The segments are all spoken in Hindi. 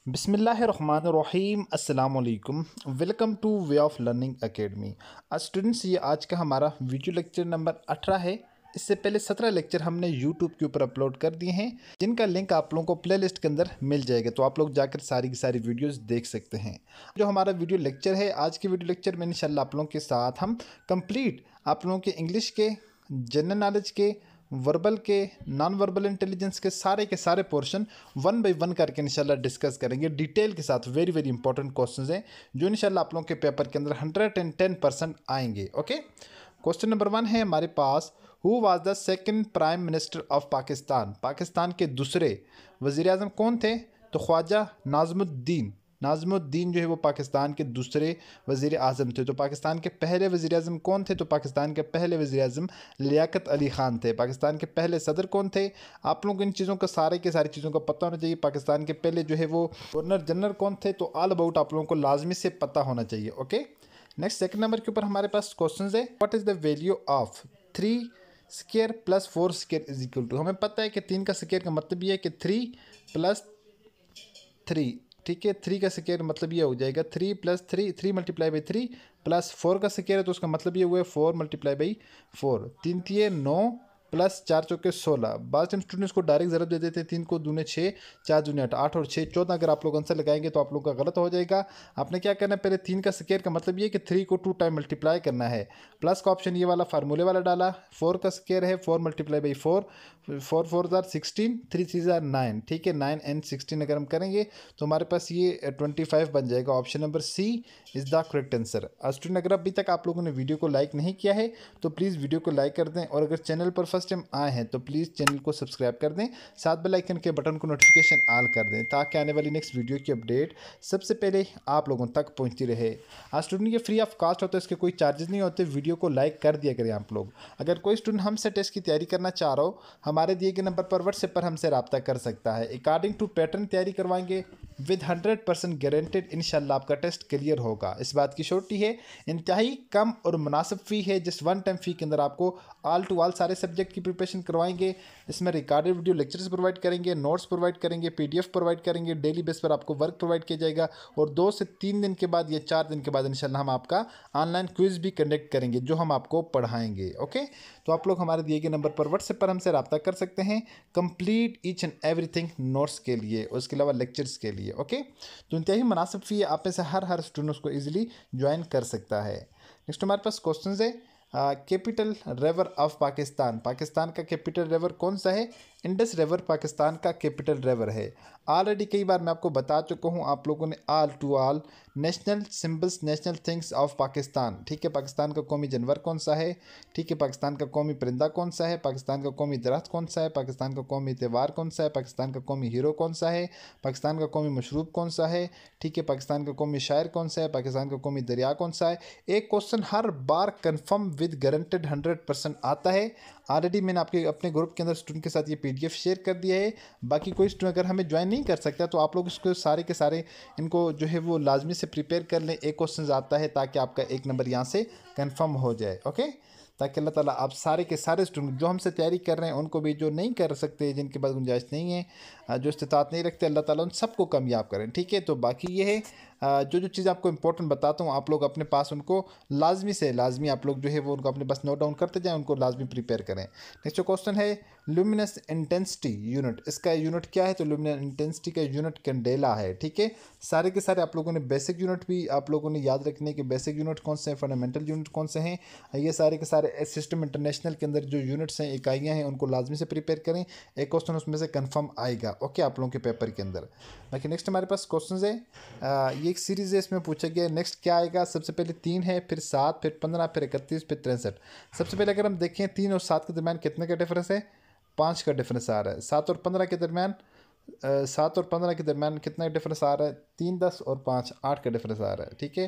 बिस्मिल्लाहिर्रहमानिर्रहीम अस्सलाम वालेकुम। Welcome two way of learning academy. Students, ये आज का हमारा वीडियो लेक्चर नंबर 18 है। इससे पहले 17 लेक्चर हमने यूट्यूब के ऊपर अपलोड कर दिए हैं, जिनका लिंक आप लोगों को प्लेलिस्ट के अंदर मिल जाएगा, तो आप लोग जाकर सारी की सारी वीडियोस देख सकते हैं। जो हमारा वीडियो लेक्चर है, आज के वीडियो लेक्चर में इंशाल्लाह आप लोगों के साथ हम कंप्लीट आप लोगों के इंग्लिश के, जनरल नॉलेज के, वर्बल के, नॉन वर्बल इंटेलिजेंस के सारे पोर्शन वन बाय वन करके इंशाल्लाह डिस्कस करेंगे डिटेल के साथ। वेरी वेरी इंपॉर्टेंट क्वेश्चंस हैं जो इंशाल्लाह आप लोगों के पेपर के अंदर 110% आएंगे। ओके, क्वेश्चन नंबर 1 है हमारे पास, who was the second prime minister of Pakistan. Pakistan के दूसरे वज़ीर आज़म कौन थे? तो ख्वाजा नाज़मुद्दीन जो है वो पाकिस्तान के दूसरे वज़ीर आज़म थे। तो पाकिस्तान के पहले वज़ीर आज़म कौन थे? तो पाकिस्तान के पहले वज़ीर आज़म लियाकत अली ख़ान थे। पाकिस्तान के पहले सदर कौन थे? आप लोगों को इन चीज़ों का सारी चीज़ों का पता होना चाहिए। पाकिस्तान के पहले जो है वो गवर्नर जनरल कौन थे? तो ऑल अबाउट आप लोगों को लाजमी से पता होना चाहिए। ओके, नेक्स्ट सेकंड नंबर के ऊपर हमारे पास क्वेश्चन है, what is the value of 3 square plus 4 square is equal to. हमें पता है कि 3 का स्क्वायर का मतलब ये है कि 3 प्लस 3, ठीक है। 3 का स्क्वायर मतलब ये हो जाएगा 3 प्लस 3 मल्टीप्लाई बाई 3 प्लस 4 का स्क्वायर है, तो उसका मतलब ये हुआ है 4 मल्टीप्लाई बाई 4। 3 तिये 9 प्लस 4 चौके 16। बाद टाइम स्टूडेंट्स को डायरेक्ट ज़रूरत दे देते हैं, 3 को दूने 6, 4 दूने 8, 8 और 6 14। अगर आप लोग आंसर लगाएंगे तो आप लोग का गलत हो जाएगा। आपने क्या करना है, पहले 3 का स्क्वायर का मतलब ये कि 3 को 2 टाइम मल्टीप्लाई करना है। प्लस का ऑप्शन ये वाला फार्मूले वाला डाला। 4 का स्क्वायर है 4 मल्टीप्लाई बाई 4, 4 4 ज़ार 16, 3 3 ज़ार 9, ठीक है। 9 एंड 16 अगर हम करेंगे तो हमारे पास ये 25 बन जाएगा। Option number C is the correct answer. Student, अगर अभी तक आप लोगों ने वीडियो को लाइक नहीं किया है तो प्लीज़ वीडियो को लाइक कर दें, और अगर चैनल पर फर्स्ट टाइम आए हैं तो प्लीज़ चैनल को सब्सक्राइब कर दें, साथ बेल आइकन के बटन को नोटिफिकेशन ऑल कर दें, ताकि आने वाली नेक्स्ट वीडियो की अपडेट सबसे पहले आप लोगों तक पहुंचती रहे। स्टूडेंट, ये फ्री ऑफ कॉस्ट होता है, इसके कोई चार्जेस नहीं होते। वीडियो को लाइक कर दिया करें आप लोग। अगर कोई स्टूडेंट हमसे टेस्ट की तैयारी करना चाह रहा हो, हमारे दिए गए नंबर पर व्हाट्सएप पर हमसे रब्ता कर सकता है। अकॉर्डिंग टू पैटर्न तैयारी करवाएंगे विद 100% गारंटेड। इंशाल्लाह आपका टेस्ट क्लियर होगा, इस बात की श्योरिटी है। इंतहाई कम और मुनासिब फ़ी है, जिस वन टाइम फ़ी के अंदर आपको ऑल टू ऑल सारे सब्जेक्ट की प्रिपरेशन करवाएंगे। इसमें रिकॉर्डेड वीडियो लेक्चर्स प्रोवाइड करेंगे, नोट्स प्रोवाइड करेंगे, PDF प्रोवाइड करेंगे, डेली बेस पर आपको वर्क प्रोवाइड किया जाएगा, और 2 से 3 दिन के बाद या 4 दिन के बाद इंशाल्लाह हम आपका ऑनलाइन क्विज़ भी कंडक्ट करेंगे जो हम आपको पढ़ाएंगे। ओके, तो आप लोग हमारे दिए गए नंबर पर व्हाट्सएप पर हमसे रब्ता कर सकते हैं complete each and everything notes के लिए, उसके अलावा लेक्चर्स के लिए। ओके, तो इंतहाई मुनासिब फ़ी है, आप में से हर स्टूडेंट उसको ईजिली ज्वाइन कर सकता है। नेक्स्ट हमारे पास क्वेश्चन है, capital river of Pakistan. Pakistan का कैपिटल रिवर कौन सा है? इंडस रिवर पाकिस्तान का कैपिटल रिवर है। ऑलरेडी कई बार मैं आपको बता चुका हूँ, आप लोगों ने all to all national symbols, national things of Pakistan, ठीक है। पाकिस्तान का कौमी जानवर कौन सा है? ठीक है। पाकिस्तान का कौमी परिंदा कौन सा है? पाकिस्तान का कौमी दरख्त कौन सा है? पाकिस्तान का कौमी त्यौहार कौन सा है? पाकिस्तान का कौमी हीरो कौन सा है? पाकिस्तान का कौमी मशरूब कौन सा है? ठीक है। पाकिस्तान का कौमी शायर कौन सा है? पाकिस्तान का कौमी दरिया कौन सा है? एक question her bar confirm with guaranteed 100% आता है। ऑलरेडी मैंने आपके अपने ग्रुप के अंदर स्टूडेंट के साथ ये PDF शेयर कर दिया है। बाकी कोई स्टूडेंट अगर हमें ज्वाइन नहीं कर सकता तो आप लोग इसको सारे के सारे इनको जो है वो लाजमी से प्रिपेयर कर लें। एक क्वेश्चन आता है ताकि आपका एक नंबर यहाँ से कंफर्म हो जाए। ओके, ताकि अल्लाह ताला आप सारे के सारे स्टूडेंट जो हमसे तैयारी कर रहे हैं उनको भी, जो नहीं कर सकते, जिनके पास गुंजाइश नहीं है, जो इस्तिताअत नहीं रखते, अल्लाह ताला उन सबको कामयाब करें। ठीक है, तो बाकी ये है जो चीज़ आपको इंपॉर्टेंट बताता हूँ, आप लोग अपने पास उनको लाजमी से लाजमी आप लोग जो है वो उनको अपने पास नोट डाउन करते जाएँ, उनको लाजमी प्रिपेयर करें। नेक्स्ट जो क्वेश्चन है, ल्यूमिनस इंटेंसिटी यूनिट, इसका यूनिट क्या है? तो ल्यूमिनस इंटेंसिटी का यूनिट कैंडेला है। ठीक है, सारे के सारे आप लोगों ने बेसिक यूनिट भी आप लोगों ने याद रखने के, बेसिक यूनिट कौन से हैं, फंडामेंटल यूनिट कौन से हैं, ये सारे के सारे सिस्टम इंटरनेशनल के अंदर जो यूनिट्स हैं, इकाइयाँ हैं, उनको लाजमी से प्रिपेयर करें। एक क्वेश्चन उसमें से कन्फर्म आएगा। ओके, आप लोगों के पेपर के अंदर। बाकी नेक्स्ट हमारे पास क्वेश्चन है, ये एक सीरीज़ है, इसमें पूछा गया नेक्स्ट क्या आएगा। सबसे पहले 3 है, फिर 7, फिर 15, फिर 31, फिर 63। सबसे पहले अगर हम देखें 3 और 7 के दरमियान कितने का डिफरेंस है? 5 का डिफरेंस आ रहा है। 7 और 15 के दरमियान 7 और 15 के दरमियान कितना डिफरेंस आ रहा है? 3, 10 और 5, 8 का डिफरेंस आ रहा है। ठीक है,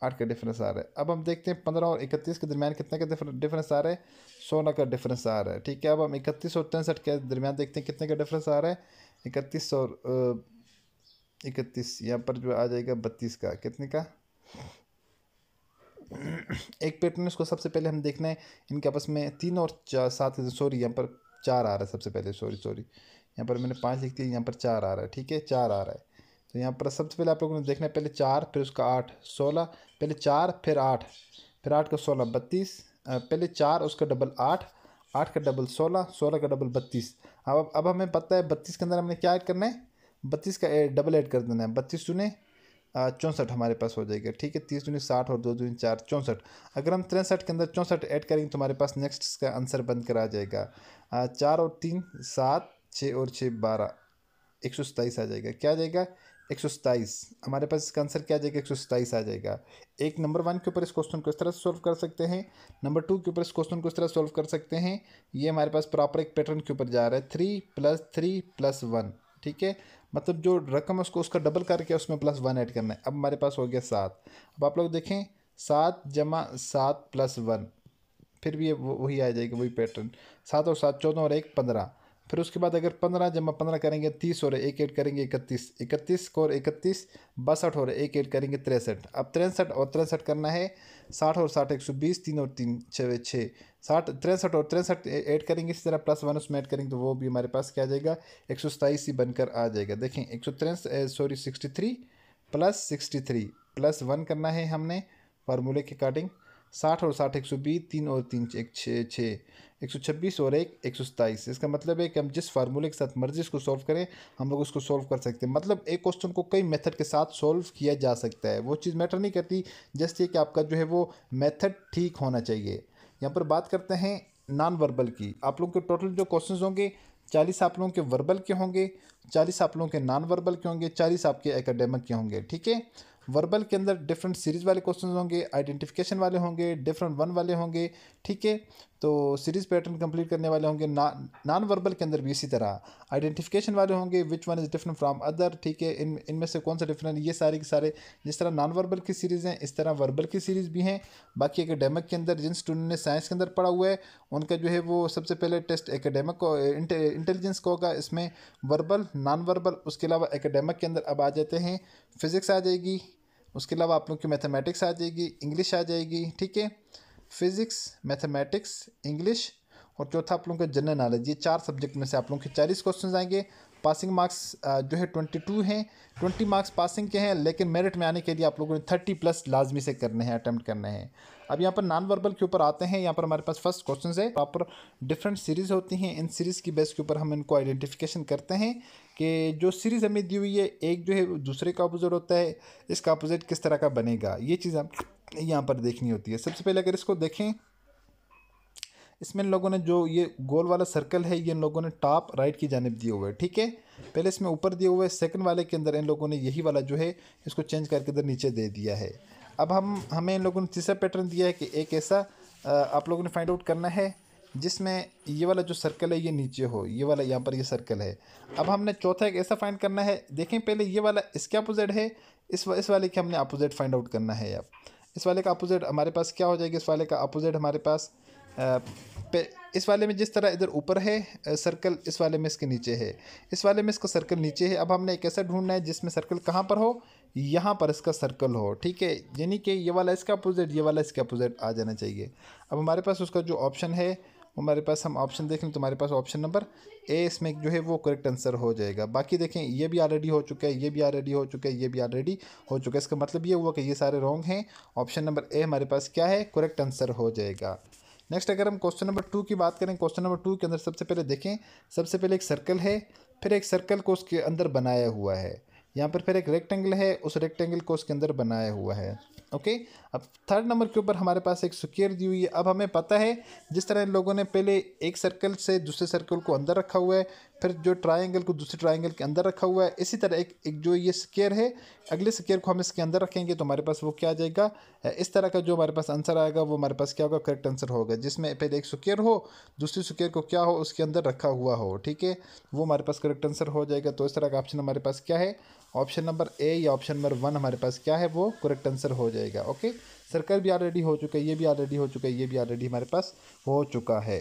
8 का डिफरेंस आ रहा है। अब हम देखते हैं 15 और 31 के दरमियान कितने का डिफरेंस आ रहा है? 16 का डिफरेंस आ रहा है। ठीक है, अब हम 31 और 63 के दरमियान देखते हैं कितने का डिफरेंस आ रहा है? 31 और 31 यहाँ पर जो आ जाएगा 32 का, कितने का? एक पैटर्न इसको सबसे पहले हम देखना है इनके आपस में 3 और 7, सॉरी यहाँ पर 4 आ रहा है सबसे पहले, सॉरी यहाँ पर मैंने 5 लिख दिया, यहाँ पर 4 आ रहा है। ठीक है, 4 आ रहा है। तो यहाँ पर सबसे पहले आप लोगों ने देखना है, पहले 4 फिर उसका 8 16, पहले 4 फिर 8 फिर 8 का 16 32, पहले 4 उसका डबल 8 8 का डबल 16 16 का डबल 32। अब हमें पता है 32 के अंदर हमने क्या ऐड करना है, 32 का डबल ऐड कर देना है। 32 दूने 64 हमारे पास हो जाएगा, ठीक है। 30 दूनी 60 और 2 दूनी 4 64। अगर हम 63 के अंदर 64 ऐड करेंगे तो हमारे पास नेक्स्ट इसका आंसर बन कर आ जाएगा 4 और 3 7 6 और 6 12 127 आ जाएगा। क्या आ जाएगा, 127। हमारे पास इसका आंसर क्या आ जाएगा, 127 आ जाएगा। एक नंबर 1 के ऊपर इस क्वेश्चन को इस तरह से सॉल्व कर सकते हैं, नंबर 2 के ऊपर इस क्वेश्चन को इस तरह सॉल्व कर सकते हैं। ये हमारे पास प्रॉपर एक पैटर्न के ऊपर जा रहा है, 3 + 3 + 1, ठीक है। मतलब जो रकम है उसको उसका डबल करके उसमें +1 ऐड करना है। अब हमारे पास हो गया 7। अब आप लोग देखें 7 + 7 + 1, फिर भी ये वही आ जाएगा, वही पैटर्न। 7 और 7 14 और 1 15। फिर उसके बाद अगर 15 + 15 करेंगे 30 और 1 ऐड करेंगे 31, 31 और 31 62 और 1 ऐड करेंगे 63। अब 63 और 63 करना है, 60 और 60 120, 3 और 3 6 6 60 63 और 63 ऐड करेंगे, इसी तरह +1 उसमें ऐड करेंगे तो वो भी हमारे पास क्या आ जाएगा, 127 ही बनकर आ जाएगा। देखें 63 + 63 +1 करना है हमने फार्मूले के अकॉर्डिंग। 60 और 60 120, 3 और 3 1 6 6 126 और 1 127। इसका मतलब है कि हम जिस फार्मूले के साथ मर्जी इसको सॉल्व करें हम लोग उसको सॉल्व कर सकते हैं। मतलब एक क्वेश्चन को कई मेथड के साथ सॉल्व किया जा सकता है, वो चीज़ मैटर नहीं करती, जस्ट ये कि आपका जो है वो मेथड ठीक होना चाहिए। यहाँ पर बात करते हैं नॉन वर्बल की। आप लोगों के टोटल जो क्वेश्चन होंगे 40 आप लोगों के वर्बल के होंगे, 40 आप लोगों के नॉन वर्बल के होंगे, 40 आपके एकेडमिक के होंगे, ठीक है। वर्बल के अंदर डिफरेंट सीरीज़ वाले क्वेश्चन होंगे, आइडेंटिफिकेशन वाले होंगे, डिफरेंट वन वाले होंगे, ठीक है। तो सीरीज़ पैटर्न कंप्लीट करने वाले होंगे। नॉन वर्बल के अंदर भी इसी तरह आइडेंटिफिकेशन वाले होंगे, which one is different from other, ठीक है। इनमें से कौन सा डिफरेंट, ये सारे के सारे जिस तरह नॉन वर्बल की सीरीज़ हैं इस तरह वर्बल की सीरीज़ भी हैं। बाकी एकेडमिक के अंदर जिन स्टूडेंट ने साइंस के अंदर पढ़ा हुआ है उनका जो है वो सबसे पहले टेस्ट एकेडमिक को इंटेलिजेंस का होगा, इसमें वर्बल नॉन वर्बल। उसके अलावा एकेडमिक के अंदर अब आ जाते हैं फिज़िक्स आ जाएगी, उसके अलावा आप लोग की मैथमेटिक्स आ जाएगी, इंग्लिश आ जाएगी, ठीक है। फिज़िक्स, मैथमेटिक्स, इंग्लिश और चौथा आप लोगों का जनरल नॉलेज। ये 4 सब्जेक्ट में से आप लोगों के 40 क्वेश्चन आएंगे। पासिंग मार्क्स जो है 22 हैं, 20 मार्क्स पासिंग के हैं, लेकिन मेरिट में आने के लिए आप लोगों ने 30+ लाजमी से करने हैं, अटैम्प्ट करने हैं। अब यहाँ पर नॉन वर्बल के ऊपर आते हैं। यहाँ पर हमारे पास फर्स्ट क्वेश्चन है, प्रॉपर डिफरेंट सीरीज़ होती हैं, इन सीरीज़ की बेस के ऊपर हम इनको आइडेंटिफिकेशन करते हैं कि जो सीरीज़ हमें दी हुई है एक जो है दूसरे का अपोजिट होता है, इसका अपोजिट किस तरह का बनेगा, ये चीज़ हम यहाँ पर देखनी होती है। सबसे पहले अगर इसको देखें, इसमें इन लोगों ने जो ये गोल वाला सर्कल है ये इन लोगों ने टॉप राइट की जानिब दिए हुए है, ठीक है। पहले इसमें ऊपर दिए हुए, सेकंड वाले के अंदर इन लोगों ने यही वाला जो है इसको चेंज करके इधर नीचे दे दिया है। अब हमें इन लोगों ने तीसरा पैटर्न दिया है कि एक ऐसा आप लोगों ने फाइंड आउट करना है जिसमें ये वाला जो सर्कल है ये नीचे हो, ये वाला यहाँ पर ये सर्कल है। अब हमने चौथा एक ऐसा फाइंड करना है, देखें पहले ये वाला इसके अपोजिट है, इस वाले के हमने अपोजिट फाइंड आउट करना है। अब इस वाले का अपोजिट हमारे पास क्या हो जाएगा, इस वाले का अपोजिट हमारे पास इस वाले में जिस तरह इधर ऊपर है सर्कल, इस वाले में इसके नीचे है, इस वाले में इसका सर्कल नीचे है। अब हमने एक ऐसा ढूंढना है जिसमें सर्कल कहाँ पर हो, यहाँ पर इसका सर्कल हो, ठीक है। यानी कि ये वाला इसका अपोजिट, ये वाला इसके अपोजिट आ जाना चाहिए। अब हमारे पास उसका जो ऑप्शन है हमारे पास, हम ऑप्शन देख लें तो हमारे पास ऑप्शन नंबर ए इसमें जो है वो करेक्ट आंसर हो जाएगा। बाकी देखें ये भी ऑलरेडी हो चुका है, ये भी ऑलरेडी हो चुका है, ये भी ऑलरेडी हो चुका है। इसका मतलब ये हुआ कि ये सारे रॉन्ग हैं। ऑप्शन नंबर ए हमारे पास क्या है, करेक्ट आंसर हो जाएगा। नेक्स्ट अगर हम क्वेश्चन नंबर 2 की बात करें, क्वेश्चन नंबर 2 के अंदर सबसे पहले देखें, सबसे पहले एक सर्कल है, फिर एक सर्कल को उसके अंदर बनाया हुआ है, यहाँ पर फिर एक रेक्टेंगल है, उस रेक्टेंगल को उसके अंदर बनाया हुआ है, ओके। अब थर्ड नंबर के ऊपर हमारे पास एक स्क्वायर दी हुई है। अब हमें पता है जिस तरह इन लोगों ने पहले एक सर्कल से दूसरे सर्कल को अंदर रखा हुआ है, फिर जो ट्रायंगल को दूसरे ट्रायंगल के अंदर रखा हुआ है, इसी तरह एक जो ये स्क्वायर है, अगले स्क्वायर को हम इसके अंदर रखेंगे तो हमारे पास वो क्या आ जाएगा, इस तरह का जो हमारे पास आंसर आएगा वो हमारे पास क्या होगा, करेक्ट आंसर होगा। जिसमें पहले एक स्क्वायर हो, दूसरी स्क्वायर को क्या हो, उसके अंदर रखा हुआ हो, ठीक है, वो हमारे पास करेक्ट आंसर हो जाएगा। तो इस तरह का ऑप्शन हमारे पास क्या है, ऑप्शन नंबर ए या ऑप्शन नंबर 1 हमारे पास क्या है, वो करेक्ट आंसर हो जाएगा, ओके। सर्कल भी ऑलरेडी हो चुका है, ये भी ऑलरेडी हो चुका है, ये भी ऑलरेडी हमारे पास हो चुका है।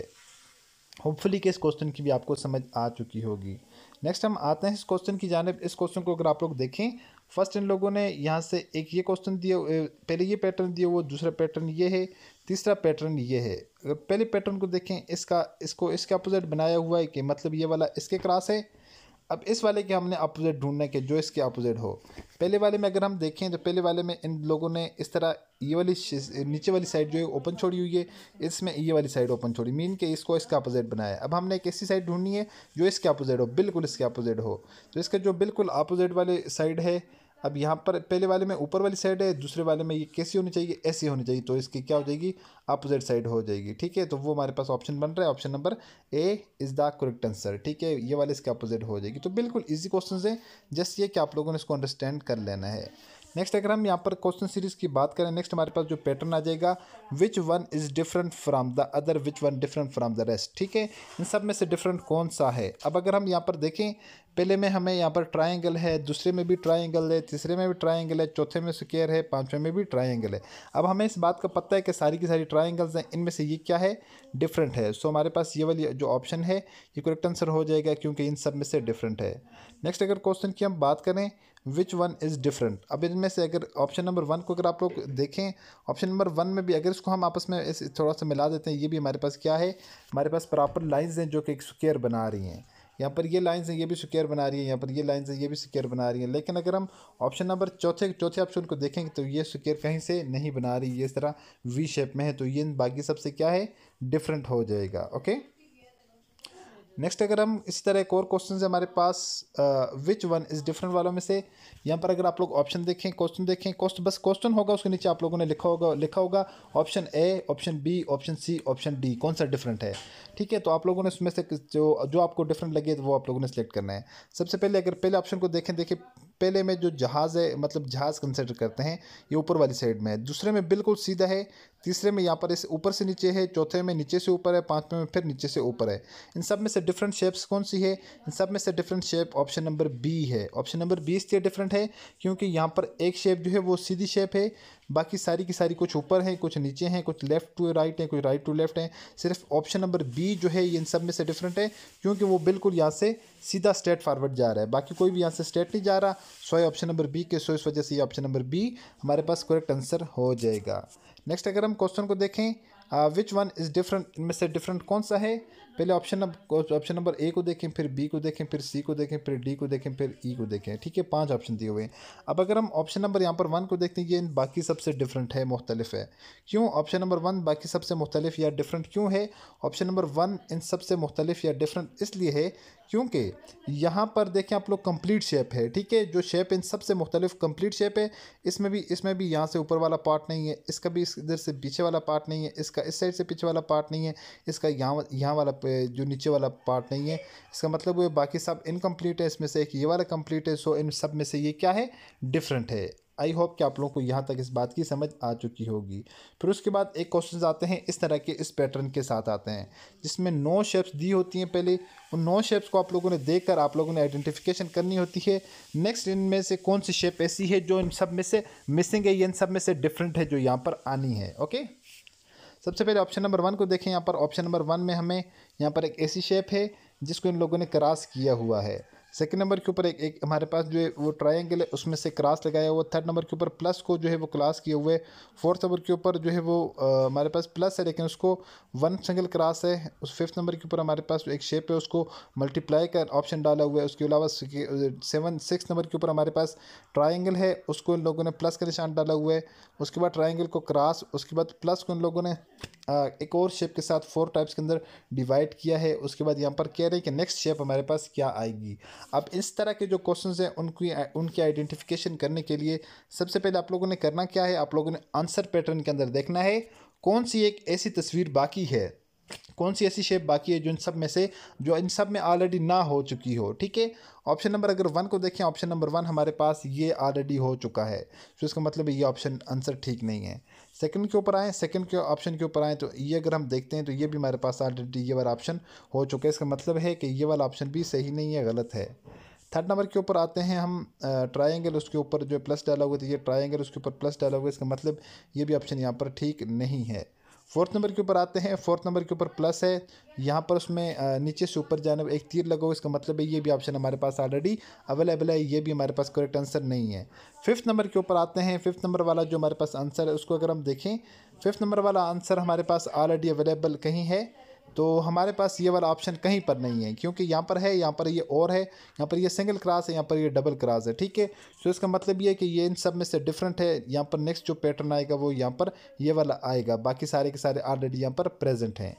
होपफुली कि इस क्वेश्चन की भी आपको समझ आ चुकी होगी। नेक्स्ट हम आते हैं इस क्वेश्चन की जानिब। इस क्वेश्चन को अगर आप लोग देखें, फर्स्ट इन लोगों ने यहाँ से एक ये क्वेश्चन दिया, पहले ये पैटर्न दिया, वो दूसरा पैटर्न ये है, तीसरा पैटर्न ये है। अगर पहले पैटर्न को देखें, इसको इसके अपोजिट बनाया हुआ है कि मतलब ये वाला इसके क्रॉस है, अब इस वाले के हमने अपोजिट ढूंढना है कि जो इसके अपोजिट हो। पहले वाले में अगर हम देखें तो पहले वाले में इन लोगों ने इस तरह ये वाली नीचे वाली साइड जो है ओपन छोड़ी हुई है, इसमें ये वाली साइड ओपन छोड़ी, मीन के इसको इसका अपोजिट बनाया है। अब हमने एक ऐसी साइड ढूंढनी है जो इसके अपोजिट हो, बिल्कुल इसके अपोजिट हो। तो इसका जो बिल्कुल अपोजिट वाले साइड है, अब यहाँ पर पहले वाले में ऊपर वाली साइड है, दूसरे वाले में ये कैसी होनी चाहिए, ऐसी होनी चाहिए, तो इसकी क्या हो जाएगी, अपोजिट साइड हो जाएगी। ठीक है, तो वो हमारे पास ऑप्शन बन रहा है, option number A is the correct answer. ठीक है, ये वाले इसके अपोजिट हो जाएगी। तो बिल्कुल इजी क्वेश्चन है, जस्ट ये कि आप लोगों ने इसको अंडरस्टैंड कर लेना है। नेक्स्ट अगर हम यहाँ पर क्वेश्चन सीरीज की बात करें, नेक्स्ट हमारे पास जो पैटर्न आ जाएगा, which one is different from the other, which one different from the rest. ठीक है, इन सब में से डिफरेंट कौन सा है। अब अगर हम यहाँ पर देखें, पहले में हमें यहाँ पर ट्रायंगल है, दूसरे में भी ट्रायंगल है, तीसरे में भी ट्रायंगल है, चौथे में स्क्वायर है, पांचवें में भी ट्रायंगल है। अब हमें इस बात का पता है कि सारी की सारी ट्रायंगल्स हैं, इनमें से ये क्या है, डिफरेंट है। सो हमारे पास ये वाली जो ऑप्शन है ये करेक्ट आंसर हो जाएगा, क्योंकि इन सब में से डिफरेंट है। नेक्स्ट अगर क्वेश्चन की हम बात करें, विच वन इज़ डिफरेंट। अब इनमें से अगर ऑप्शन नंबर वन को अगर आप लोग देखें, ऑप्शन नंबर वन में भी अगर इसको हम आपस में थोड़ा सा मिला देते हैं, ये भी हमारे पास क्या है, हमारे पास प्रॉपर लाइंस हैं जो कि एक स्क्वायर बना रही हैं। यहाँ पर ये लाइंस हैं, ये भी स्क्वायर बना रही है, यहाँ पर ये लाइंस हैं, ये भी स्क्वायर बना रही है। लेकिन अगर हम ऑप्शन नंबर चौथे ऑप्शन को देखेंगे तो ये स्क्वायर कहीं से नहीं बना रही, ये इस तरह वी शेप में है, तो ये बाकी सबसे क्या है, डिफरेंट हो जाएगा। ओके, नेक्स्ट अगर हम इसी तरह एक और क्वेश्चन है हमारे पास, विच वन इज़ डिफरेंट वालों में से, यहाँ पर अगर आप लोग ऑप्शन देखें, क्वेश्चन देखें, बस क्वेश्चन होगा, उसके नीचे आप लोगों ने लिखा होगा option A, option B, option C, option D, कौन सा डिफरेंट है। ठीक है, तो आप लोगों ने उसमें से जो आपको डिफरेंट लगे तो वो आप लोगों ने सेलेक्ट करना है। सबसे पहले अगर पहले ऑप्शन को देखें, देखिए पहले में जो जहाज़ है, मतलब जहाज़ कंसिडर करते हैं, ये ऊपर वाली साइड में है, दूसरे में बिल्कुल सीधा है, तीसरे में यहाँ पर इस ऊपर से नीचे है, चौथे में नीचे से ऊपर है, पांचवें में फिर नीचे से ऊपर है। इन सब में से डिफरेंट शेप्स कौन सी है, इन सब में से different shape option number B है। ऑप्शन नंबर बी इसलिए डिफरेंट है क्योंकि यहाँ पर एक शेप जो है वो सीधी शेप है, बाकी सारी की सारी कुछ ऊपर है, कुछ नीचे हैं, कुछ लेफ्ट टू राइट है, कुछ राइट टू लेफ्ट है। सिर्फ ऑप्शन नंबर बी जो है ये इन सब में से डिफरेंट है क्योंकि वो बिल्कुल यहाँ से सीधा स्ट्रेट फॉरवर्ड जा रहा है, बाकी कोई भी यहाँ से स्ट्रेट नहीं जा रहा। सो ऑप्शन नंबर बी के, सो इस वजह से ये ऑप्शन नंबर बी हमारे पास करेक्ट आंसर हो जाएगा। नेक्स्ट अगर हम क्वेश्चन को देखें, विच वन इज़ डिफरेंट, इनमें से डिफरेंट कौन सा है। पहले ऑप्शन नंबर ए को देखें, फिर बी को देखें, फिर सी को देखें, फिर डी को देखें, फिर ई को देखें। ठीक है, 5 ऑप्शन दिए हुए हैं। अब अगर हम ऑप्शन नंबर यहाँ पर 1 को देखते हैं, ये इन बाकी सबसे डिफरेंट है, मुख्तलिफ है। क्यों ऑप्शन नंबर 1 बाकी सबसे मुख्तलिफ या डिफरेंट क्यों है। ऑप्शन नंबर 1 इन सबसे मुख्तलिफ या डिफरेंट इसलिए है क्योंकि यहाँ पर देखें आप लोग कंप्लीट शेप है। ठीक है, जो शेप इन सबसे मुख्तलिफ कंप्लीट शेप है, इसमें भी यहाँ से ऊपर वाला पार्ट नहीं है, इसका भी इधर से पीछे वाला पार्ट नहीं है, इसका इस साइड से पीछे वाला पार्ट नहीं है, इसका यहाँ वाला जो नीचे वाला पार्ट नहीं है। इसका मतलब वो बाकी सब इनकम्प्लीट है, इसमें से एक ये वाला कंप्लीट है। सो इन सब में से ये क्या है, डिफरेंट है। आई होप कि आप लोगों को यहाँ तक इस बात की समझ आ चुकी होगी। फिर उसके बाद एक क्वेश्चन आते हैं इस तरह के, इस पैटर्न के साथ आते हैं जिसमें 9 शेप्स दी होती हैं। पहले उन 9 शेप्स को आप लोगों ने देखकर आप लोगों ने आइडेंटिफिकेशन करनी होती है। नेक्स्ट इनमें से कौन सी शेप ऐसी है जो इन सब में से मिसिंग है, ये इन सब में से डिफरेंट है, जो यहाँ पर आनी है। ओके, सबसे पहले ऑप्शन नंबर 1 को देखें। यहाँ पर ऑप्शन नंबर 1 में हमें यहाँ पर एक ऐसी शेप है जिसको इन लोगों ने क्रॉस किया हुआ है। सेकंड नंबर के ऊपर एक हमारे पास जो है वो ट्रायंगल है, उसमें से क्रॉस लगाया हुआ। थर्ड नंबर के ऊपर प्लस को जो है वो क्रॉस किए हुए। फोर्थ नंबर के ऊपर जो है वो हमारे पास प्लस है लेकिन उसको 1 सिंगल क्रॉस है। उस फिफ्थ नंबर के ऊपर हमारे पास एक शेप है, उसको मल्टीप्लाई का ऑप्शन डाला हुआ है। उसके अलावा 6 नंबर के ऊपर हमारे पास ट्रायंगल है, उसको इन लोगों ने प्लस का निशान डाला हुआ है। उसके बाद ट्रायंगल को क्रॉस, उसके बाद प्लस को इन लोगों ने एक और शेप के साथ 4 टाइप्स के अंदर डिवाइड किया है। उसके बाद यहाँ पर कह रहे हैं कि नेक्स्ट शेप हमारे पास क्या आएगी। अब इस तरह के जो क्वेश्चंस हैं उनकी आइडेंटिफिकेशन करने के लिए सबसे पहले आप लोगों ने करना क्या है, आप लोगों ने आंसर पैटर्न के अंदर देखना है कौन सी एक ऐसी तस्वीर बाकी है, कौन सी ऐसी शेप बाकी है जो इन सब में ऑलरेडी ना हो चुकी हो। ठीक है, ऑप्शन नंबर अगर 1 को देखें, ऑप्शन नंबर 1 हमारे पास ये ऑलरेडी हो चुका है, तो इसका मतलब ये ऑप्शन आंसर ठीक नहीं है। सेकंड के ऊपर आए, सेकंड के ऑप्शन के ऊपर आए तो ये अगर हम देखते हैं तो ये भी हमारे पास ऑलरेडी ये वाला ऑप्शन हो चुका है, इसका मतलब है कि ये वाला ऑप्शन भी सही नहीं है, गलत है। थर्ड नंबर के ऊपर आते हैं हम, ट्रायंगल, उसके ऊपर जो प्लस डाला हुआ है, ये ट्रायंगल उसके ऊपर प्लस डाला हुआ है, इसका मतलब ये भी ऑप्शन यहाँ पर ठीक नहीं है। फोर्थ नंबर के ऊपर आते हैं, फोर्थ नंबर के ऊपर प्लस है, यहाँ पर उसमें नीचे से ऊपर जाने एक तीर लगा हुआ, इसका मतलब है ये भी ऑप्शन हमारे पास ऑलरेडी अवेलेबल है, ये भी हमारे पास करेक्ट आंसर नहीं है। फिफ्थ नंबर के ऊपर आते हैं, फिफ्थ नंबर वाला जो हमारे पास आंसर है उसको अगर हम देखें, फिफ्थ नंबर वाला आंसर हमारे पास ऑलरेडी अवेलेबल कहीं है तो हमारे पास ये वाला ऑप्शन कहीं पर नहीं है, क्योंकि यहाँ पर है, यहाँ पर ये और है, यहाँ पर ये सिंगल क्रॉस है, यहाँ पर ये डबल क्रॉस है। ठीक है, तो इसका मतलब ये है कि ये इन सब में से डिफरेंट है। यहाँ पर नेक्स्ट जो पैटर्न आएगा वो यहाँ पर ये वाला आएगा, बाकी सारे के सारे ऑलरेडी यहाँ पर प्रेजेंट हैं।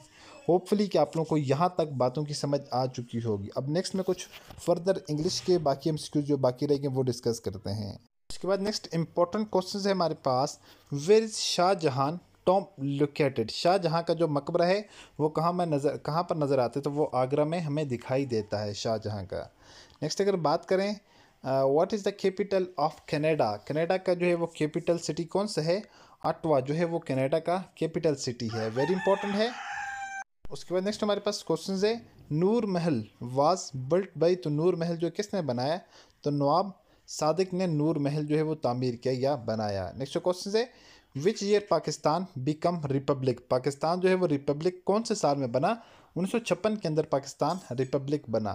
होपफुली कि आप लोगों को यहाँ तक बातों की समझ आ चुकी होगी। अब नेक्स्ट में कुछ फर्दर इंग्लिश के बाकी MCQ जो बाकी रहेंगे वो डिस्कस करते हैं। उसके बाद नेक्स्ट इंपॉर्टेंट क्वेश्चन है हमारे पास, where is Shahjahan tomb located. Shahjahan का जो मकबरा है वो कहाँ पर नज़र आता है, तो वो आगरा में हमें दिखाई देता है शाहजहां का। नेक्स्ट अगर बात करें what is the capital of Canada, Canada का जो है वो कैपिटल सिटी कौन सा है, ऑट्टवा जो है वो कनाडा का कैपिटल सिटी है, वेरी इंपॉर्टेंट है। उसके बाद नेक्स्ट हमारे पास क्वेश्चन है, नूर महल वाज बिल्ट बाई, तो नूर महल जो किसने बनाया, तो नवाब सादिक ने नूर महल जो है वो तामीर किया या बनाया। नेक्स्ट क्वेश्चन है, which year Pakistan become Republic, Pakistan जो है वो रिपब्लिक कौन से साल में बना, 1956 के अंदर पाकिस्तान रिपब्लिक बना।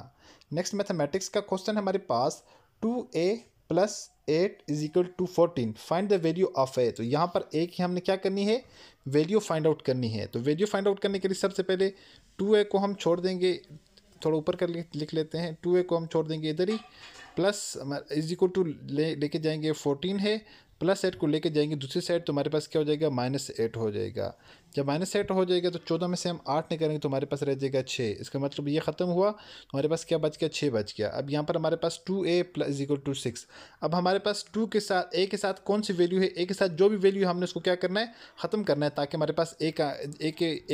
नेक्स्ट मैथमेटिक्स का क्वेश्चन हमारे पास, 2a + 8 = 14, find the value of A. तो यहाँ पर ए की हमने क्या करनी है, वैल्यू फाइंड आउट करनी है। तो वैल्यू फाइंड आउट करने के लिए सबसे पहले 2a को हम छोड़ देंगे, थोड़ा ऊपर कर लिख लेते हैं, 2a को हम छोड़ देंगे इधर ही, प्लस = लेके जाएंगे 14 है, +8 को लेके जाएंगे दूसरी साइड, तो हमारे पास क्या हो जाएगा, -8 हो जाएगा। जब -8 हो जाएगा तो 14 में से हम 8 नहीं करेंगे तो हमारे पास रह जाएगा 6। इसका मतलब ये ख़त्म हुआ, तो हमारे पास क्या बच गया, 6 बच गया। अब यहाँ पर हमारे पास 2a = 6। अब हमारे पास 2 के साथ a के साथ कौन सी वैल्यू है, a के साथ जो भी वैल्यू हमने उसको क्या करना है, ख़त्म करना है, ताकि हमारे पास a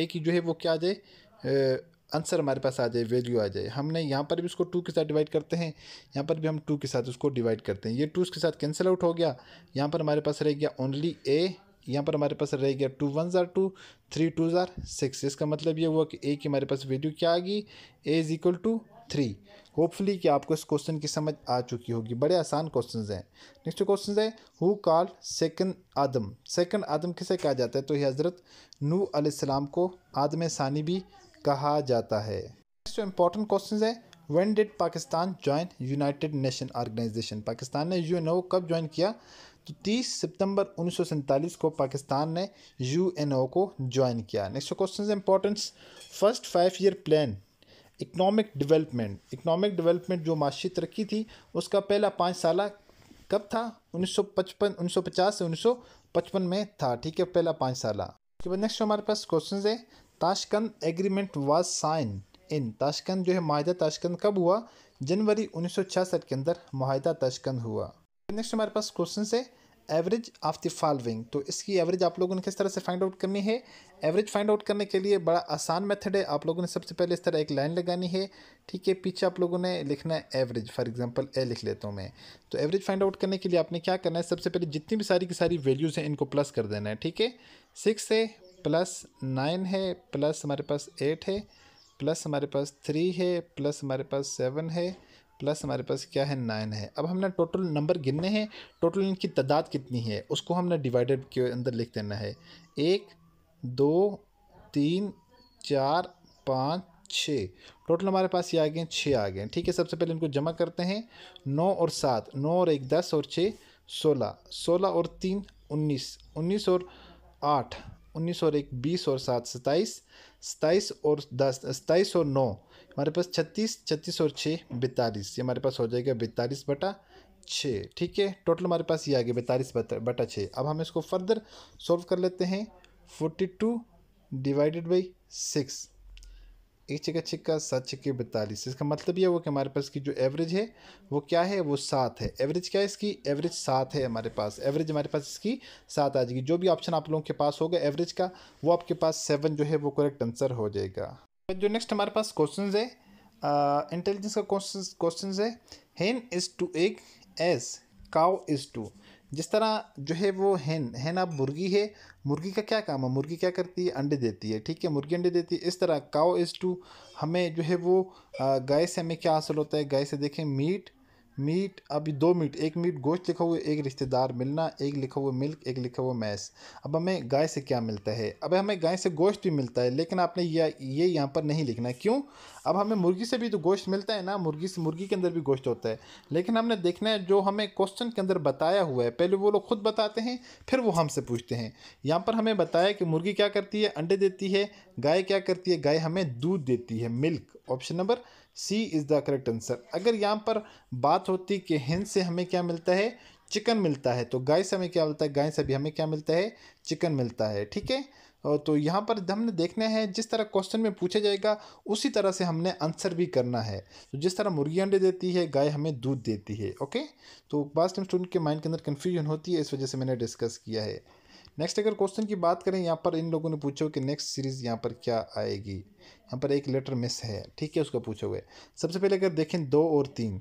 की जो है वो क्या आ जाए, आंसर हमारे पास आ जाए, वैल्यू आ जाए। हमने यहाँ पर भी उसको 2 के साथ डिवाइड करते हैं, यहाँ पर भी हम 2 के साथ उसको डिवाइड करते हैं। ये 2 उसके साथ कैंसिल आउट हो गया, यहाँ पर हमारे पास रह गया ओनली a, यहाँ पर हमारे पास रह गया 2 1 = 2, 3 2 = 6। इसका मतलब ये हुआ कि a की हमारे पास वैल्यू क्या आ गई, a = 3। होपफुली कि आपको इस क्वेश्चन की समझ आ चुकी होगी, बड़े आसान क्वेश्चन हैं। नेक्स्ट क्वेश्चन है, who called second Adam, second Adam किसे कहा जाता है, तो ये हज़रत नूह अलैहिस्सलाम को आदम सानी भी कहा जाता है। नेक्स्ट इंपॉर्टेंट क्वेश्चन है, when did Pakistan join united nation organisation, Pakistan ने UNO कब ज्वाइन किया, तो 30 सितंबर 1947 को पाकिस्तान ने UNO को ज्वाइन किया। नेक्स्ट क्वेश्चन है importance, first 5 year plan economic development जो माशी तरक्की थी उसका पहला 5 साल कब था, 1950 से 1955 में था। ठीक है, पहला 5 साल। उसके बाद नेक्स्ट हमारे पास क्वेश्चन है, Tashkent agreement was sign in, Tashkent जो है माहिदा ताशकंद कब हुआ, जनवरी 1966 के अंदर माहिदा ताशकंद हुआ। नेक्स्ट हमारे पास क्वेश्चन है, एवरेज ऑफ द फॉलोइंग, तो इसकी एवरेज आप लोगों ने किस तरह से फाइंड आउट करनी है। एवरेज फाइंड आउट करने के लिए बड़ा आसान मेथड है, आप लोगों ने सबसे पहले इस तरह एक लाइन लगानी है। ठीक है, पीछे आप लोगों ने लिखना है एवरेज, फॉर एग्जांपल ए लिख लेता हूँ मैं। तो एवरेज फाइंड आउट करने के लिए आपने क्या करना है, सबसे पहले जितनी भी सारी की सारी वैल्यूज़ हैं इनको प्लस कर देना है। ठीक है, 6 है, प्लस 9 है, प्लस हमारे पास 8 है, प्लस हमारे पास 3 है, प्लस हमारे पास 7 है, प्लस हमारे पास क्या है, 9 है। अब हमने टोटल नंबर गिनने हैं, टोटल इनकी तादाद कितनी है उसको हमने डिवाइडेड के अंदर लिख देना है। 1 2 3 4 5 6, टोटल हमारे पास ये आ गए 6 आ गए। ठीक है, सबसे पहले इनको जमा करते हैं, 9 और 7, 9 और 1 10 और 6 16, 16 और 3 19, 19 और 8 19 और 1 20 और 7 27, 27 और 10 27 और 9 हमारे पास 36, 36 और 6 42, ये हमारे पास हो जाएगा 42/6। ठीक है, टोटल हमारे पास ये आ गया 42/6। अब हम इसको फर्दर सॉल्व कर लेते हैं, 42 / 6, 1 6 6 7 6 42। इसका मतलब ये हुआ कि हमारे पास की जो एवरेज है वो क्या है, वो 7 है। एवरेज क्या है इसकी, एवरेज 7 है हमारे पास, एवरेज हमारे पास इसकी 7 आ जाएगी। जो भी ऑप्शन आप लोगों के पास होगा एवरेज का, वो आपके पास 7 जो है वो करेक्ट आंसर हो जाएगा। जो नेक्स्ट हमारे पास क्वेश्चन है, इंटेलिजेंस का क्वेश्चन है, hen is to egg as cow is to. जिस तरह जो है वो हेन अब मुर्गी है, मुर्गी का क्या काम है, मुर्गी क्या करती है, अंडे देती है। ठीक है, मुर्गी अंडे देती है। इस तरह काउ इज़ टू, हमें जो है वो गाय से हमें क्या हासिल होता है, गाय से देखें मीट, मीट, अभी 2 मीट, एक मीट गोश्त लिखा हुआ है, एक रिश्तेदार मिलना, एक लिखा हुआ मिल्क, एक लिखा हुआ मैस। अब हमें गाय से क्या मिलता है? अब हमें गाय से गोश्त भी मिलता है, लेकिन आपने ये यहाँ पर नहीं लिखना है। क्यों? अब हमें मुर्गी से भी तो गोश्त मिलता है ना, मुर्गी के अंदर भी गोश्त होता है। लेकिन हमने देखना है जो हमें क्वेश्चन के अंदर बताया हुआ है, पहले वो लोग खुद बताते हैं, फिर वो हमसे पूछते हैं। यहाँ पर हमें बताया कि मुर्गी क्या करती है, अंडे देती है। गाय क्या करती है? गाय हमें दूध देती है, milk. Option number C is the correct answer. अगर यहाँ पर बात होती कि हिंद से हमें क्या मिलता है, चिकन मिलता है, तो गाय से हमें क्या मिलता है, गाय से भी हमें क्या मिलता है, चिकन मिलता है। ठीक है। तो यहाँ पर हमने देखना है जिस तरह क्वेश्चन में पूछा जाएगा उसी तरह से हमने आंसर भी करना है। तो जिस तरह मुर्गी अंडे देती है, गाय हमें दूध देती है। ओके। तो बात टाइम स्टूडेंट के माइंड के अंदर कन्फ्यूजन होती है, इस वजह से मैंने डिस्कस किया है। नेक्स्ट अगर क्वेश्चन की बात करें, यहाँ पर इन लोगों ने पूछा कि नेक्स्ट सीरीज यहाँ पर क्या आएगी। यहाँ पर एक लेटर मिस है, ठीक है, उसका पूछा हुआ है। सबसे पहले अगर देखें 2 और 3,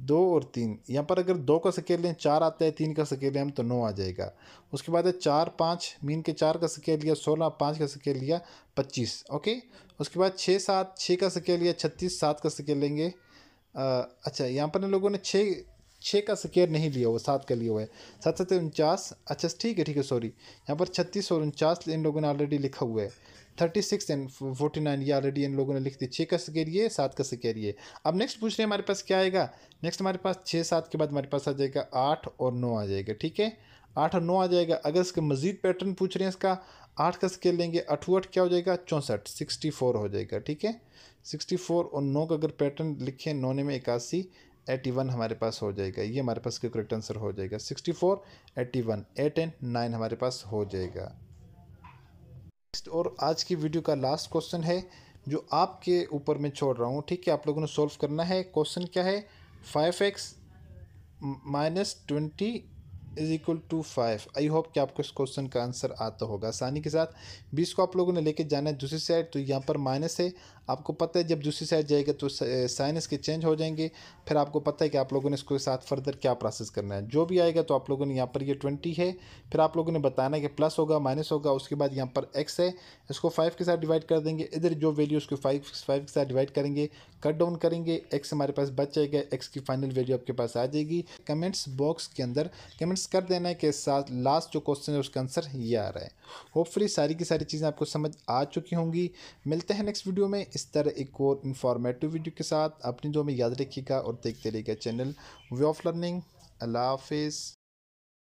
2 और 3, यहाँ पर अगर 2 का स्केल लें 4 आता है, 3 का स्केल लें हम तो 9 आ जाएगा। उसके बाद है 4 5, मीन के 4 का स्केल लिया 16, 5 का स्केल लिया 25। ओके। उसके बाद 6 7, 6 का स्केल लिया 36, 7 का स्केल लेंगे। अच्छा, यहाँ पर इन लोगों ने 6 का स्केयर नहीं लिया हुआ, 7 का लिया हुआ है। 7 7 49। अच्छा ठीक है सॉरी, यहाँ पर 36 और 49 इन लोगों ने ऑलरेडी लिखा हुआ है। 36 एंड 49 ये ऑलरेडी इन लोगों ने लिख दी। 6 का स्केयर ये, 7 का स्केयर ये। अब नेक्स्ट पूछ रहे हैं हमारे पास क्या आएगा। नेक्स्ट हमारे पास 6 7 के बाद हमारे पास आ जाएगा 8 और 9 आ जाएगा। ठीक है, 8 और 9 आ जाएगा। अगर इसका मजीद पैटर्न पूछ रहे हैं इसका, 8 का स्केल लेंगे, 8 8 क्या हो जाएगा, 64, 64 हो जाएगा। ठीक है, 64 और 9 का अगर पैटर्न लिखें, 9 में 81, 81 हमारे पास हो जाएगा। ये हमारे पास का करेक्ट आंसर हो जाएगा। 64 81, 8 एंड 9 हमारे पास हो जाएगा। नेक्स्ट और आज की वीडियो का लास्ट क्वेश्चन है जो आपके ऊपर मैं छोड़ रहा हूँ। ठीक है, आप लोगों ने सॉल्व करना है। क्वेश्चन क्या है, 5x - 20 is equal to 5। I hope कि आपको इस क्वेश्चन का आंसर आता होगा आसानी के साथ। 20 को आप लोगों ने लेके जाना है दूसरी साइड, तो यहाँ पर माइनस है। आपको पता है जब दूसरी साइड जाएगा तो साइन इसके चेंज हो जाएंगे। फिर आपको पता है कि आप लोगों ने इसको साथ फर्दर क्या प्रोसेस करना है। जो भी आएगा तो आप लोगों ने यहाँ पर ये 20 है, फिर आप लोगों ने बताना है कि प्लस होगा माइनस होगा। उसके बाद यहाँ पर x है, इसको 5 के साथ डिवाइड कर देंगे। इधर जो वैल्यू उसको 5 के साथ डिवाइड करेंगे, कट डाउन करेंगे, x हमारे पास बच जाएगा। x की फाइनल वैल्यू आपके पास आ जाएगी। कमेंट्स बॉक्स के अंदर कमेंट्स कर देना है कि साथ लास्ट जो क्वेश्चन है उसका आंसर ये आ रहा है। होपफुली सारी की सारी चीज़ें आपको समझ आ चुकी होंगी। मिलते हैं नेक्स्ट वीडियो में इस तरह एक और इन्फॉर्मेटिव वीडियो के साथ। अपनी जो में याद रखिएगा और देखते रहिएगा चैनल वे ऑफ लर्निंग। अल्लाह हाफिज़।